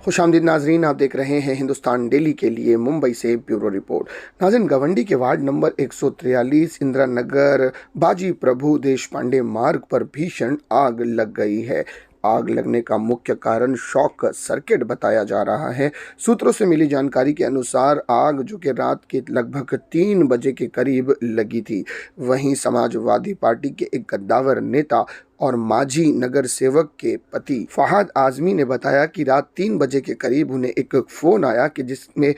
खुशामदीद नाजरीन, आप देख रहे हैं हिंदुस्तान डेली के लिए मुंबई से ब्यूरो रिपोर्ट। नाज़रीन, गवंडी के वार्ड नंबर 143 इंदिरा नगर बाजी प्रभु देश पांडे मार्ग पर भीषण आग लग गई है। आग लगने का मुख्य कारण शॉर्ट सर्किट बताया जा रहा है। सूत्रों से मिली जानकारी के अनुसार आग जो कि रात के लगभग 3 बजे के करीब लगी थी। वहीं समाजवादी पार्टी के एक कद्दावर नेता और माजी नगर सेवक के पति फहाद आजमी ने बताया कि रात 3 बजे के करीब उन्हें एक फ़ोन आया कि जिसमें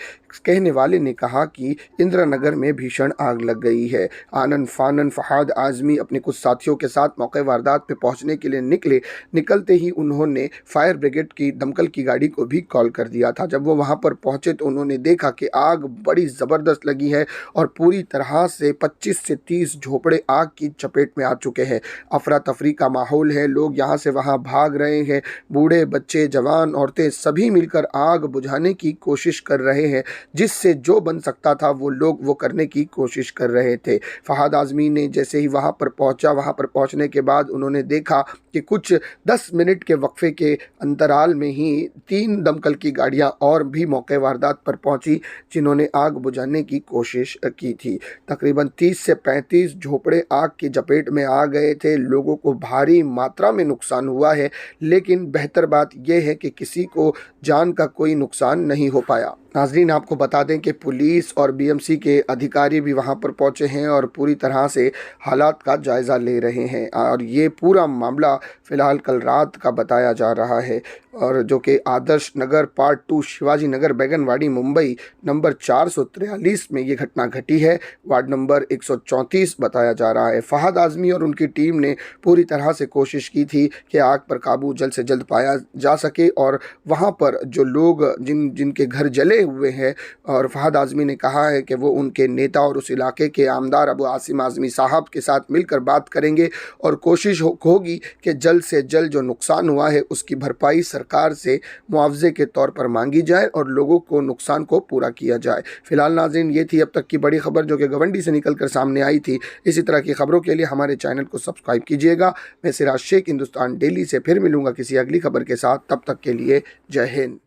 कहने वाले ने कहा कि इंदिरा नगर में भीषण आग लग गई है। आनन फानन फहाद आजमी अपने कुछ साथियों के साथ मौके वारदात पे पहुंचने के लिए निकलते ही उन्होंने फायर ब्रिगेड की दमकल की गाड़ी को भी कॉल कर दिया था। जब वो वहां पर पहुंचे तो उन्होंने देखा कि आग बड़ी ज़बरदस्त लगी है और पूरी तरह से 25 से 30 झोपड़े आग की चपेट में आ चुके हैं। अफरा तफरी का माहौल है, लोग यहाँ से वहाँ भाग रहे हैं। बूढ़े, बच्चे, जवान, औरतें सभी मिलकर आग बुझाने की कोशिश कर रहे हैं। जिससे जो बन सकता था वो लोग वो करने की कोशिश कर रहे थे। फहाद आजमी ने जैसे ही वहाँ पर पहुँचा, वहाँ पर पहुँचने के बाद उन्होंने देखा कि कुछ 10 मिनट के वक्फे के अंतराल में ही 3 दमकल की गाड़ियाँ और भी मौके वारदात पर पहुँची, जिन्होंने आग बुझाने की कोशिश की थी। तकरीबन 30 से 35 झोपड़े आग की चपेट में आ गए थे। लोगों को भारी मात्रा में नुकसान हुआ है, लेकिन बेहतर बात यह है कि किसी को जान का कोई नुकसान नहीं हो पाया। नाजरीन, आपको बता दें कि पुलिस और बीएमसी के अधिकारी भी वहां पर पहुंचे हैं और पूरी तरह से हालात का जायज़ा ले रहे हैं। और ये पूरा मामला फ़िलहाल कल रात का बताया जा रहा है, और जो कि आदर्श नगर पार्ट 2 शिवाजी नगर बैगनवाड़ी मुंबई नंबर 443 में ये घटना घटी है। वार्ड नंबर 134 बताया जा रहा है। फहाद आजमी और उनकी टीम ने पूरी तरह से कोशिश की थी कि आग पर काबू जल्द से जल्द पाया जा सके, और वहाँ पर जो लोग जिनके घर जले हुए हैं, और फहाद आजमी ने कहा है कि वो उनके नेता और उस इलाके के आमदार अबू आसिम आजमी साहब के साथ मिलकर बात करेंगे और कोशिश होगी कि जल्द से जल्द जो नुकसान हुआ है उसकी भरपाई सरकार से मुआवजे के तौर पर मांगी जाए और लोगों को नुकसान को पूरा किया जाए। फिलहाल नाज़रीन, ये थी अब तक की बड़ी खबर जो कि गवंडी से निकलकर सामने आई थी। इसी तरह की खबरों के लिए हमारे चैनल को सब्सक्राइब कीजिएगा। मैं सिराज शेख, हिंदुस्तान डेली से फिर मिलूंगा किसी अगली खबर के साथ। तब तक के लिए जय हिंद।